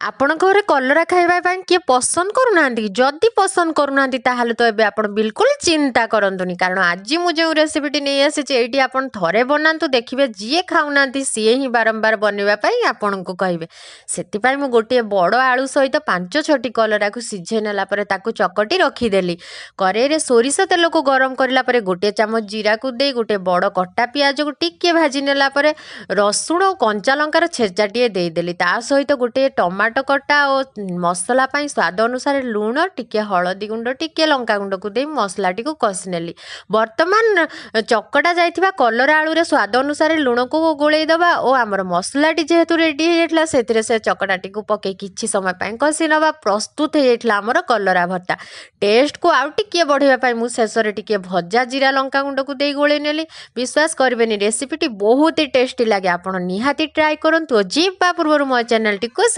ଆପଣ ଘରେ କଲରା ଖାଇବା ପାଇଁ କିଏ ପସନ୍ଦ କରୁନାହାନ୍ତି? ଯଦି ପସନ୍ଦ କରୁନାହାନ୍ତି ତାହେଲେ ତ ଏବେ ଆପଣ ବିଲକୁଲ ଚିନ୍ତା କରନ୍ତୁନି, କାରଣ ଆଜି ମୁଁ ଯେଉଁ ରେସିପିଟି ନେଇ ଆସିଛି ଏଇଠି ଆପଣ ଥରେ ବନାନ୍ତୁ, ଦେଖିବେ ଯିଏ ଖାଉନାହାନ୍ତି ସିଏ ହିଁ ବାରମ୍ବାର ବନେଇବା ପାଇଁ ଆପଣଙ୍କୁ କହିବେ। ସେଥିପାଇଁ ମୁଁ ଗୋଟିଏ ବଡ଼ ଆଳୁ ସହିତ 5-6ଟି କଲରାକୁ ସିଝେଇ ନେଲା ପରେ ତାକୁ ଚକଟି ରଖିଦେଲି। କରେଇରେ ସୋରିଷ ତେଲକୁ ଗରମ କରିଲା ପରେ ଗୋଟିଏ ଚାମଚ ଜିରାକୁ ଦେଇ ଗୋଟେ ବଡ଼ କଟା ପିଆଜକୁ ଟିକେ ଭାଜି ନେଲା ପରେ ରସୁଣ ଓ କଞ୍ଚା ଲଙ୍କାର ଛେଚାଟିଏ ଦେଇଦେଲି। ତା ସହିତ ଗୋଟିଏ ଟମାଟୋ କଟା ଓ ମସଲା ପାଇଁ ସ୍ୱାଦ ଅନୁସାରେ ଲୁଣ, ଟିକେ ହଳଦୀ ଗୁଣ୍ଡ, ଟିକେ ଲଙ୍କାଗୁଣ୍ଡକୁ ଦେଇ ମସଲାଟିକୁ କଷି ନେଲି। ବର୍ତ୍ତମାନ ଚକଟା ଯାଇଥିବା କଲରା ଆଳୁରେ ସ୍ୱାଦ ଅନୁସାରେ ଲୁଣକୁ ଗୋଳେଇ ଦେବା ଓ ଆମର ମସଲାଟି ଯେହେତୁ ରେଡ଼ି ହେଇଯାଇଥିଲା ସେଥିରେ ସେ ଚକଟାଟିକୁ ପକାଇ କିଛି ସମୟ ପାଇଁ କଷି ନେବା। ପ୍ରସ୍ତୁତ ହେଇଯାଇଥିଲା ଆମର କଲରା ଭର୍ତ୍ତା। ଟେଷ୍ଟକୁ ଆଉ ଟିକିଏ ବଢ଼ାଇବା ପାଇଁ ମୁଁ ଶେଷରେ ଟିକେ ଭଜା ଜିରା ଲଙ୍କାଗୁଣ୍ଡକୁ ଦେଇ ଗୋଳେଇ ନେଲି। ବିଶ୍ୱାସ କରିବେନି, ରେସିପିଟି ବହୁତ ହି ଟେଷ୍ଟି ଲାଗେ। ଆପଣ ନିହାତି ଟ୍ରାଏ କରନ୍ତୁ ଓ ଯିବା ପୂର୍ବରୁ ମୋ ଚ୍ୟାନେଲଟିକୁ